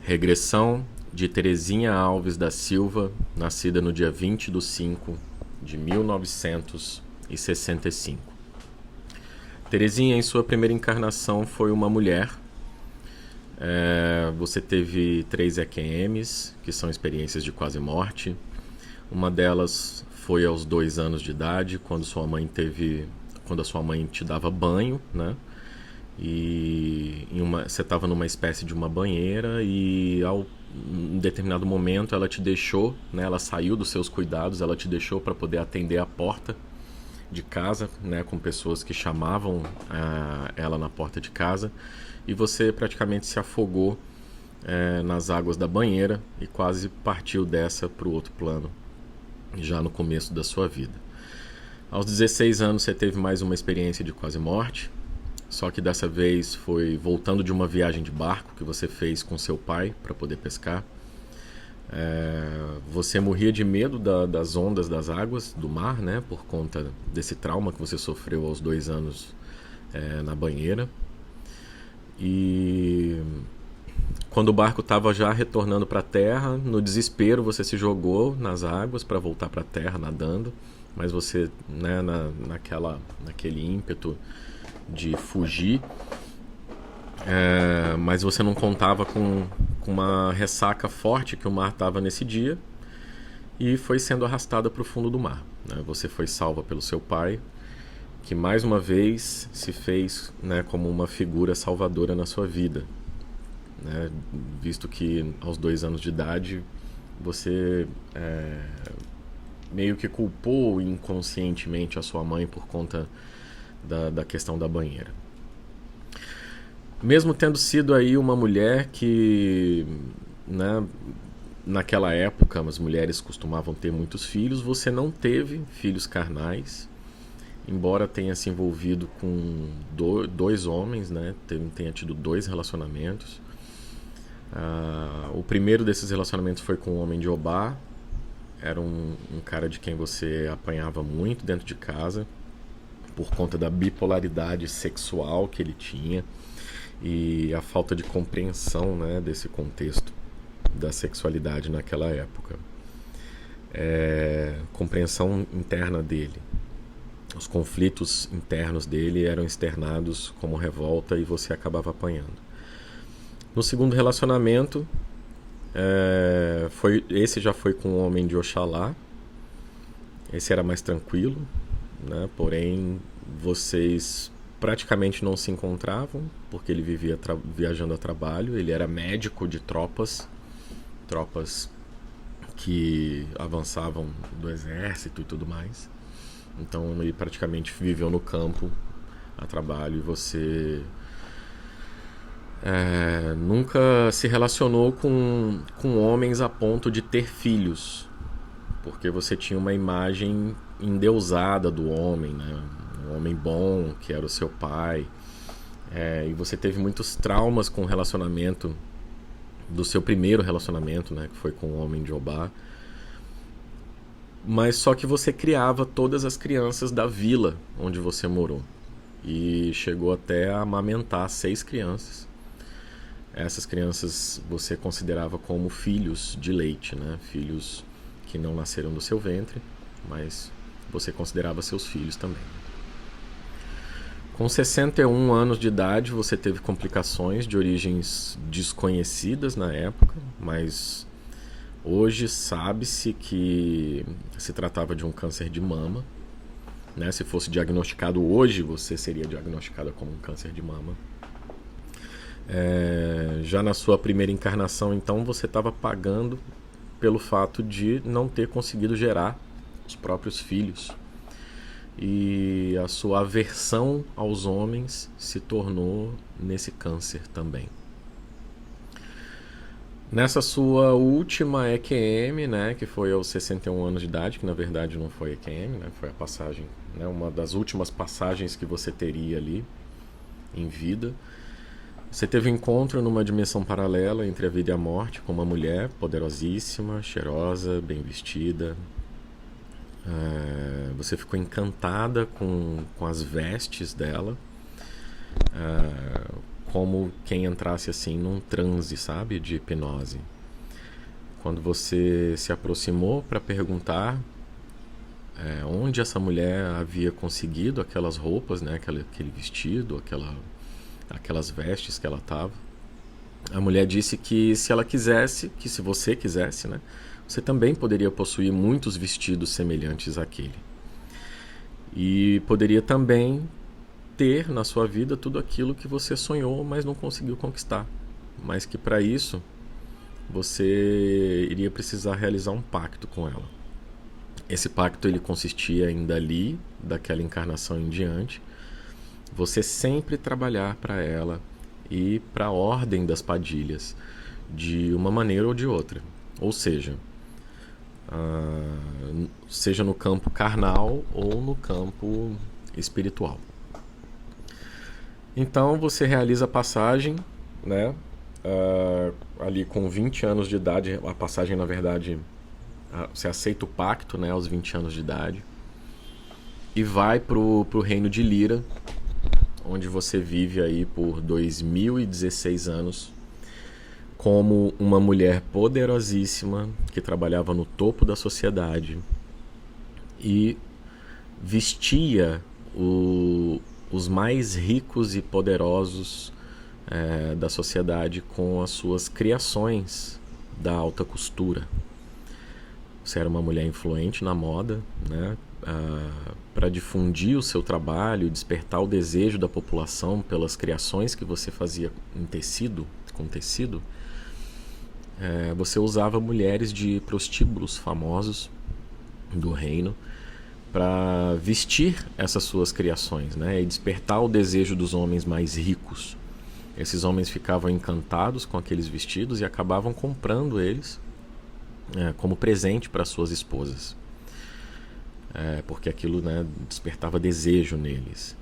Regressão de Terezinha Alves da Silva, nascida no dia 20/5 de 1965. Terezinha, em sua primeira encarnação, foi uma mulher. Você teve 3 EQMs, que são experiências de quase morte. Uma delas foi aos 2 anos de idade, quando a sua mãe te dava banho, né? E você estava numa espécie de uma banheira e em determinado momento ela te deixou, né? Ela saiu dos seus cuidados, ela te deixou para poder atender a porta de casa, né? Com pessoas que chamavam ela na porta de casa, e você praticamente se afogou nas águas da banheira e quase partiu dessa para o outro plano, já no começo da sua vida. Aos 16 anos você teve mais uma experiência de quase morte, só que dessa vez foi voltando de uma viagem de barco que você fez com seu pai para poder pescar. Você morria de medo das ondas das águas do mar, né, por conta desse trauma que você sofreu aos 2 anos na banheira. E quando o barco estava já retornando para a terra, no desespero você se jogou nas águas para voltar para a terra nadando, mas você, né, naquele ímpeto de fugir, mas você não contava com uma ressaca forte que o mar estava nesse dia, e foi sendo arrastada para o fundo do mar, né? Você foi salva pelo seu pai, que mais uma vez se fez, né, como uma figura salvadora na sua vida, né? Visto que aos 2 anos de idade você meio que culpou inconscientemente a sua mãe por conta da questão da banheira. Mesmo tendo sido aí uma mulher que, né, naquela época as mulheres costumavam ter muitos filhos, você não teve filhos carnais, embora tenha se envolvido com 2 homens, né, tenha tido 2 relacionamentos. O primeiro desses relacionamentos foi com um homem de Obá. Era um cara de quem você apanhava muito dentro de casa, por conta da bipolaridade sexual que ele tinha e a falta de compreensão, né, desse contexto da sexualidade naquela época. Compreensão interna dele. Os conflitos internos dele eram externados como revolta e você acabava apanhando. No segundo relacionamento, esse já foi com um homem de Oxalá. Esse era mais tranquilo, né? Porém, vocês praticamente não se encontravam, porque ele vivia viajando a trabalho. Ele era médico de tropas que avançavam do exército e tudo mais. Então ele praticamente viveu no campo a trabalho, e você nunca se relacionou com homens a ponto de ter filhos, porque você tinha uma imagem endeusada do homem, né? Um homem bom, que era o seu pai. E você teve muitos traumas com o relacionamento do seu primeiro relacionamento, né? Que foi com o homem de Obá. Mas só que você criava todas as crianças da vila onde você morou, e chegou até a amamentar 6 crianças. Essas crianças você considerava como filhos de leite, né? Filhos que não nasceram do seu ventre, mas você considerava seus filhos também. Com 61 anos de idade, você teve complicações de origens desconhecidas na época, mas hoje sabe-se que se tratava de um câncer de mama, né? Se fosse diagnosticado hoje, você seria diagnosticada como um câncer de mama. Já na sua primeira encarnação, então, você estava pagando pelo fato de não ter conseguido gerar os próprios filhos, e a sua aversão aos homens se tornou nesse câncer também. Nessa sua última EQM, né, que foi aos 61 anos de idade, que na verdade não foi EQM, né, foi a passagem, né, uma das últimas passagens que você teria ali em vida, você teve um encontro numa dimensão paralela entre a vida e a morte com uma mulher poderosíssima, cheirosa, bem vestida. Você ficou encantada com as vestes dela, como quem entrasse assim num transe, sabe, de hipnose. Quando você se aproximou para perguntar onde essa mulher havia conseguido aquelas roupas, né, aquele vestido, aquelas vestes que ela estava, a mulher disse que se ela quisesse, que se você quisesse, né, você também poderia possuir muitos vestidos semelhantes àquele. E poderia também ter na sua vida tudo aquilo que você sonhou, mas não conseguiu conquistar. Mas que para isso você iria precisar realizar um pacto com ela. Esse pacto ele consistia em dali, daquela encarnação em diante, você sempre trabalhar para ela e para a ordem das Padilhas, de uma maneira ou de outra. Ou seja, seja no campo carnal ou no campo espiritual. Então você realiza a passagem, né? Ali com 20 anos de idade, a passagem na verdade, você aceita o pacto, né, aos 20 anos de idade, e vai pro reino de Lira, onde você vive aí por 2016 anos como uma mulher poderosíssima que trabalhava no topo da sociedade e vestia os mais ricos e poderosos da sociedade com as suas criações da alta costura. Você era uma mulher influente na moda, né? Para difundir o seu trabalho, despertar o desejo da população pelas criações que você fazia com tecido, você usava mulheres de prostíbulos famosos do reino para vestir essas suas criações, né? E despertar o desejo dos homens mais ricos. Esses homens ficavam encantados com aqueles vestidos e acabavam comprando eles como presente para suas esposas, porque aquilo, né, despertava desejo neles.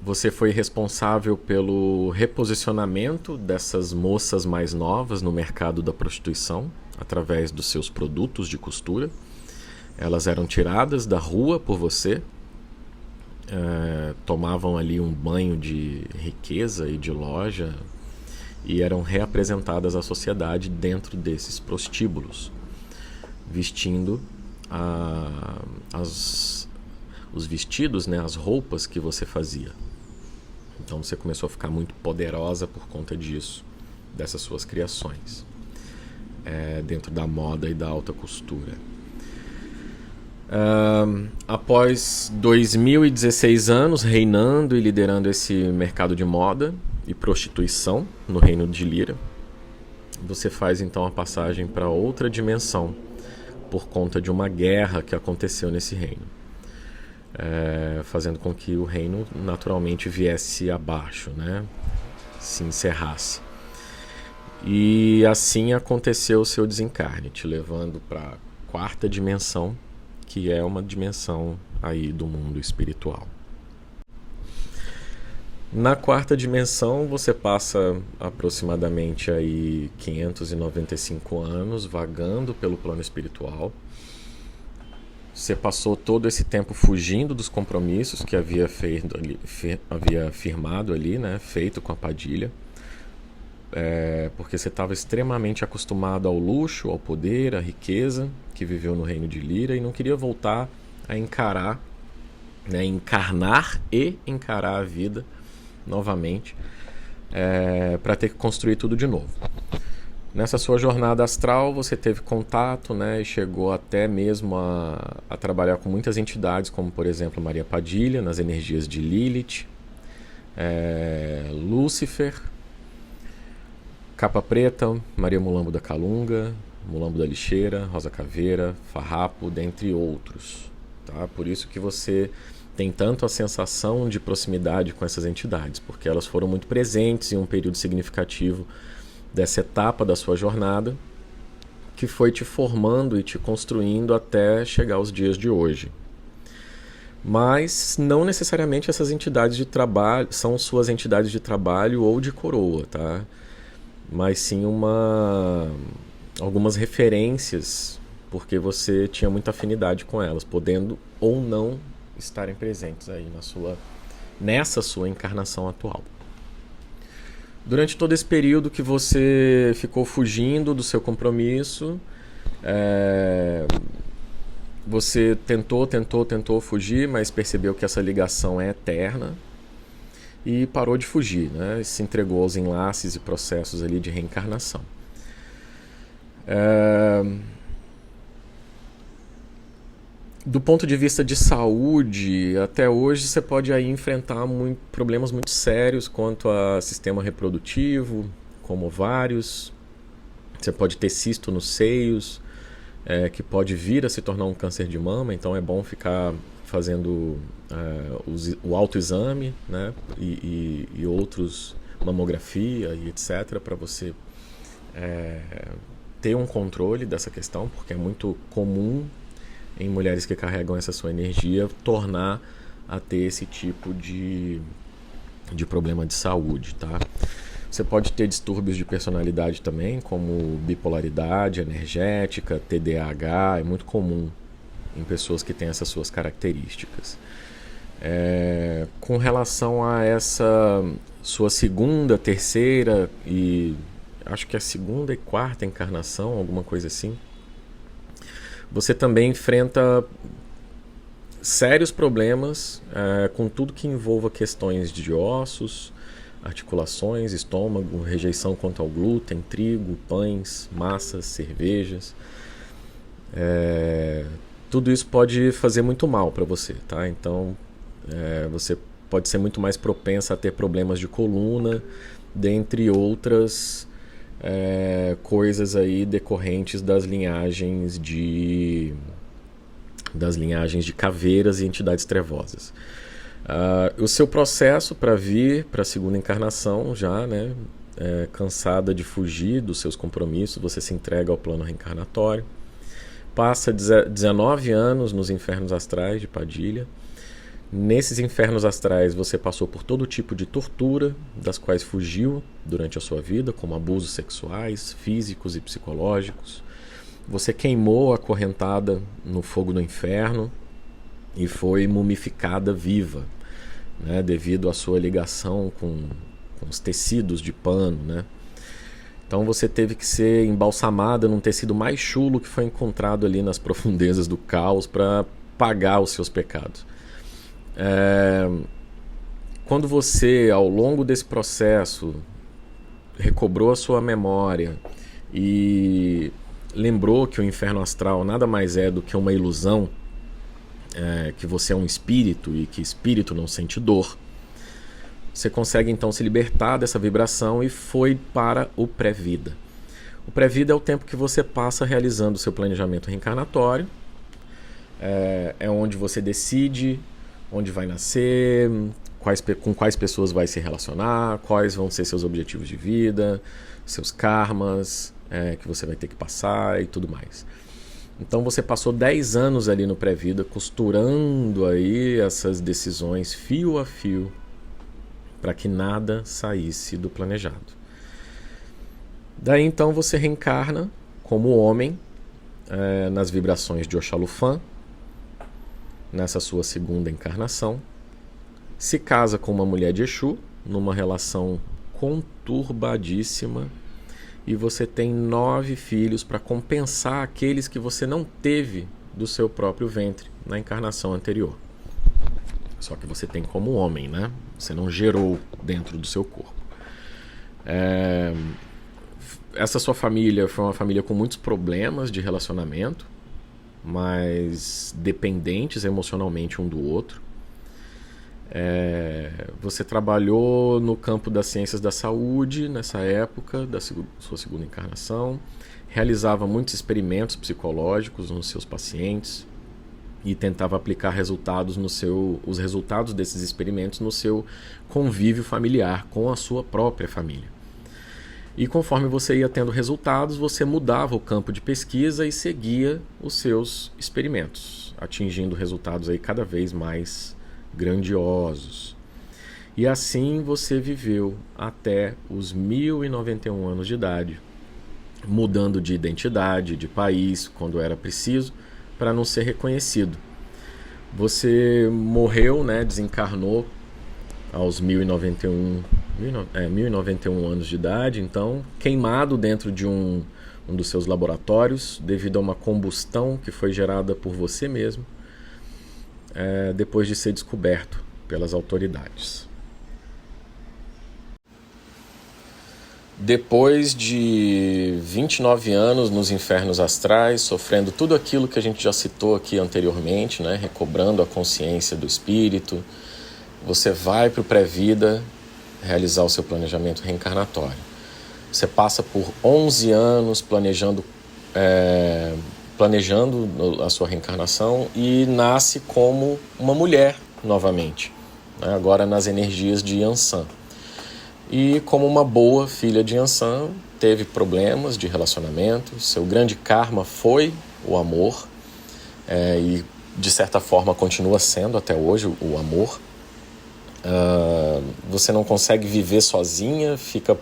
Você foi responsável pelo reposicionamento dessas moças mais novas no mercado da prostituição através dos seus produtos de costura. Elas eram tiradas da rua por você, tomavam ali um banho de riqueza e de loja e eram reapresentadas à sociedade dentro desses prostíbulos, vestindo os vestidos, né, as roupas que você fazia. Então você começou a ficar muito poderosa por conta disso, dessas suas criações, dentro da moda e da alta costura. Após 2016 anos reinando e liderando esse mercado de moda e prostituição no reino de Lira, você faz então a passagem para outra dimensão por conta de uma guerra que aconteceu nesse reino, fazendo com que o reino naturalmente viesse abaixo, né? Se encerrasse. E assim aconteceu o seu desencarne, te levando para a quarta dimensão, que é uma dimensão aí do mundo espiritual. Na quarta dimensão você passa aproximadamente aí 595 anos vagando pelo plano espiritual. Você passou todo esse tempo fugindo dos compromissos que havia firmado ali, né, feito com a Padilha, porque você estava extremamente acostumado ao luxo, ao poder, à riqueza que viveu no reino de Lira e não queria voltar a encarar, né, encarnar e encarar a vida novamente, para ter que construir tudo de novo. Nessa sua jornada astral você teve contato, né, e chegou até mesmo a trabalhar com muitas entidades, como por exemplo Maria Padilha, nas energias de Lilith, Lúcifer, Capa Preta, Maria Mulambo da Calunga, Mulambo da Lixeira, Rosa Caveira, Farrapo, dentre outros. Tá? Por isso que você tem tanto a sensação de proximidade com essas entidades, porque elas foram muito presentes em um período significativo dessa etapa da sua jornada, que foi te formando e te construindo até chegar aos dias de hoje. Mas não necessariamente essas entidades de trabalho são suas entidades de trabalho ou de coroa, tá? Mas sim algumas referências, porque você tinha muita afinidade com elas, podendo ou não estarem presentes aí na sua nessa sua encarnação atual. Durante todo esse período que você ficou fugindo do seu compromisso, você tentou fugir, mas percebeu que essa ligação é eterna e parou de fugir, né? Se entregou aos enlaces e processos ali de reencarnação. Do ponto de vista de saúde, até hoje você pode aí enfrentar problemas muito sérios quanto a sistema reprodutivo, como ovários. Você pode ter cisto nos seios, que pode vir a se tornar um câncer de mama, então é bom ficar fazendo o autoexame, né, e outros, mamografia e etc, para você ter um controle dessa questão, porque é muito comum em mulheres que carregam essa sua energia tornar a ter esse tipo de problema de saúde, tá? Você pode ter distúrbios de personalidade também, como bipolaridade energética, TDAH, é muito comum em pessoas que têm essas suas características. Com relação a essa sua segunda, terceira e acho que a segunda e quarta encarnação, alguma coisa assim, você também enfrenta sérios problemas com tudo que envolva questões de ossos, articulações, estômago, rejeição quanto ao glúten, trigo, pães, massas, cervejas. Tudo isso pode fazer muito mal para você, tá? Então, você pode ser muito mais propensa a ter problemas de coluna, dentre outras coisas aí decorrentes das linhagens de caveiras e entidades trevosas. O seu processo para vir para a segunda encarnação já, né, cansada de fugir dos seus compromissos, você se entrega ao plano reencarnatório, passa 19 anos nos infernos astrais de Padilha. Nesses infernos astrais você passou por todo tipo de tortura, das quais fugiu durante a sua vida, como abusos sexuais, físicos e psicológicos. Você queimou acorrentada no fogo do inferno e foi mumificada viva, né, devido à sua ligação com os tecidos de pano, né? Então você teve que ser embalsamada num tecido mais chulo que foi encontrado ali nas profundezas do caos para pagar os seus pecados. Quando você, ao longo desse processo, recobrou a sua memória e lembrou que o inferno astral nada mais é do que uma ilusão, que você é um espírito e que espírito não sente dor, você consegue então se libertar dessa vibração e foi para o pré-vida. O pré-vida é o tempo que você passa realizando o seu planejamento reencarnatório, é onde você decide onde vai nascer, com quais pessoas vai se relacionar, quais vão ser seus objetivos de vida, seus karmas que você vai ter que passar e tudo mais. Então você passou 10 anos ali no pré-vida costurando aí essas decisões fio a fio para que nada saísse do planejado. Daí então você reencarna como homem nas vibrações de Oxalufã, nessa sua segunda encarnação, se casa com uma mulher de Exu, numa relação conturbadíssima, e você tem 9 filhos para compensar aqueles que você não teve do seu próprio ventre na encarnação anterior. Só que você tem como homem, né? Você não gerou dentro do seu corpo. Essa sua família foi uma família com muitos problemas de relacionamento, mas dependentes emocionalmente um do outro. Você trabalhou no campo das ciências da saúde nessa época da sua segunda encarnação, realizava muitos experimentos psicológicos nos seus pacientes e tentava aplicar os resultados desses experimentos no seu convívio familiar com a sua própria família. E conforme você ia tendo resultados, você mudava o campo de pesquisa e seguia os seus experimentos, atingindo resultados aí cada vez mais grandiosos. E assim você viveu até os 1091 anos de idade, mudando de identidade, de país, quando era preciso, para não ser reconhecido. Você morreu, né, desencarnou aos 1091 anos de idade, então, queimado dentro de um dos seus laboratórios, devido a uma combustão que foi gerada por você mesmo, depois de ser descoberto pelas autoridades. Depois de 29 anos nos infernos astrais, sofrendo tudo aquilo que a gente já citou aqui anteriormente, né? Recobrando a consciência do espírito, você vai para o pré-vida realizar o seu planejamento reencarnatório. Você passa por 11 anos planejando a sua reencarnação e nasce como uma mulher novamente, né? Agora nas energias de Yansan. E como uma boa filha de Yansan, teve problemas de relacionamento, seu grande karma foi o amor, e de certa forma continua sendo até hoje o amor. Você não consegue viver sozinha, estou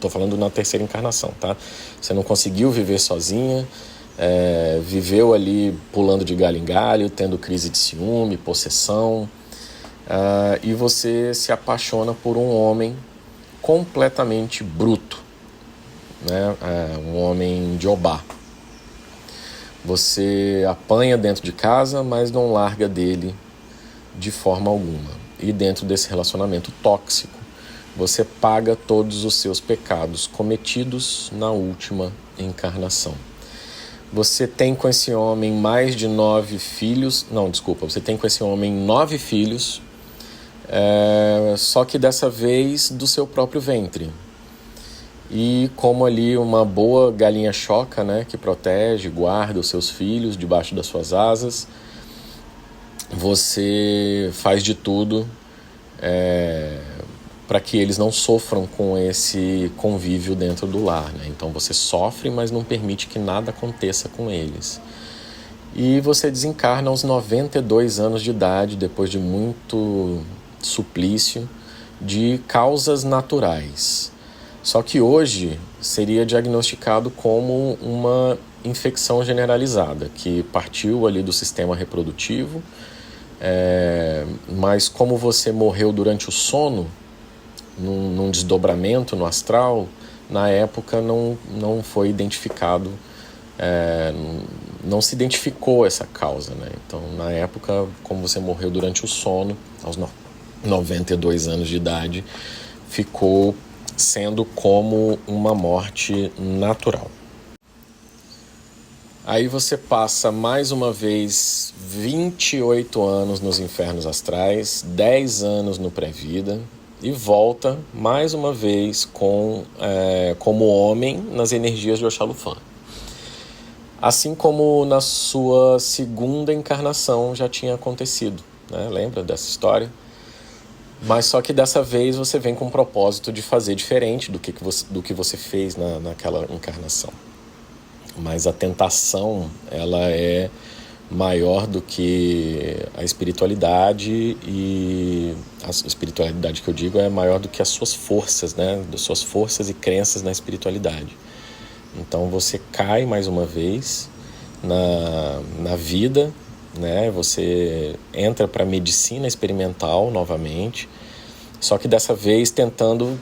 falando na terceira encarnação, tá? Você não conseguiu viver sozinha, viveu ali pulando de galho em galho, tendo crise de ciúme, possessão, e você se apaixona por um homem completamente bruto, né? Um homem de Obá. Você apanha dentro de casa, mas não larga dele de forma alguma. E dentro desse relacionamento tóxico, você paga todos os seus pecados cometidos na última encarnação. Você tem com esse homem mais de 9 filhos... Não, desculpa. Você tem com esse homem 9 filhos, só que dessa vez do seu próprio ventre. E como ali uma boa galinha choca, né, que protege, guarda os seus filhos debaixo das suas asas, você faz de tudo para que eles não sofram com esse convívio dentro do lar, né? Então você sofre, mas não permite que nada aconteça com eles. E você desencarna aos 92 anos de idade, depois de muito suplício, de causas naturais. Só que hoje seria diagnosticado como uma infecção generalizada, que partiu ali do sistema reprodutivo, mas como você morreu durante o sono, num desdobramento no astral, na época não foi identificado, não se identificou essa causa, né? Então, na época, como você morreu durante o sono, aos 92 anos de idade, ficou sendo como uma morte natural. Aí você passa mais uma vez 28 anos nos infernos astrais, 10 anos no pré-vida e volta mais uma vez como homem nas energias de Oxalufã. Assim como na sua segunda encarnação já tinha acontecido, né? Lembra dessa história? Mas só que dessa vez você vem com o propósito de fazer diferente do que você fez naquela encarnação. Mas a tentação, ela é maior do que a espiritualidade, e a espiritualidade que eu digo é maior do que as suas forças, né? Das suas forças e crenças na espiritualidade. Então você cai mais uma vez na vida, né? Você entra para a medicina experimental novamente, só que dessa vez tentando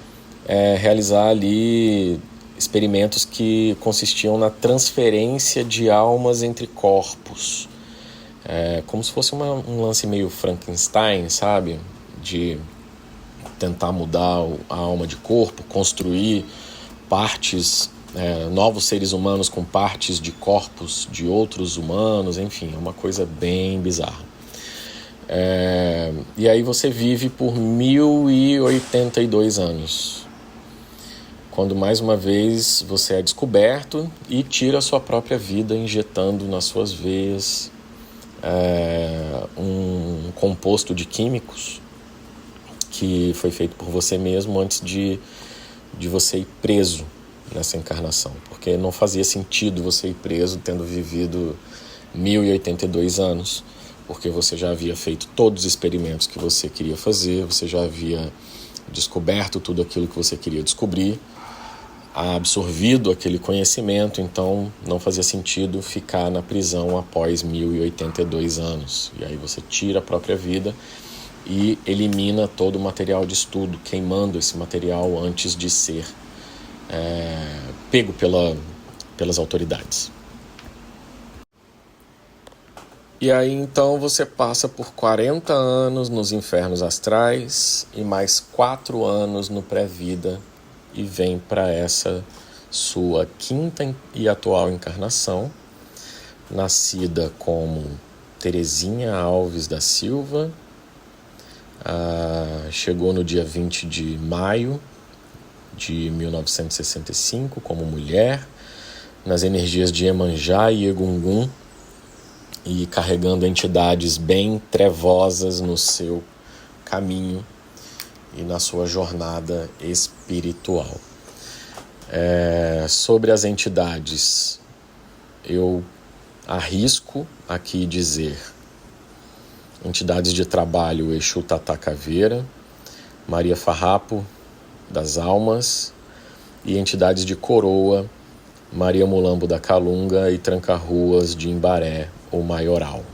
realizar ali experimentos que consistiam na transferência de almas entre corpos, como se fosse um lance meio Frankenstein, sabe? De tentar mudar a alma de corpo, construir partes, novos seres humanos com partes de corpos de outros humanos, enfim, é uma coisa bem bizarra. E aí você vive por 1082 anos, quando mais uma vez você é descoberto e tira a sua própria vida, injetando nas suas veias um composto de químicos que foi feito por você mesmo antes de você ir preso nessa encarnação, porque não fazia sentido você ir preso tendo vivido 1082 anos, porque você já havia feito todos os experimentos que você queria fazer, você já havia descoberto tudo aquilo que você queria descobrir, absorvido aquele conhecimento, então não fazia sentido ficar na prisão após 1082 anos. E aí você tira a própria vida e elimina todo o material de estudo, queimando esse material antes de ser pego pelas autoridades. E aí então você passa por 40 anos nos infernos astrais e mais 4 anos no pré-vida e vem para essa sua quinta e atual encarnação, nascida como Terezinha Alves da Silva, chegou no dia 20 de maio de 1965 como mulher, nas energias de Iemanjá e Egungun, e carregando entidades bem trevosas no seu caminho e na sua jornada espiritual. Sobre as entidades, eu arrisco aqui dizer entidades de trabalho: Exu Tata Caveira, Maria Farrapo das Almas, e entidades de coroa: Maria Mulambo da Calunga e Tranca-Ruas de Imbaré, ou Maioral.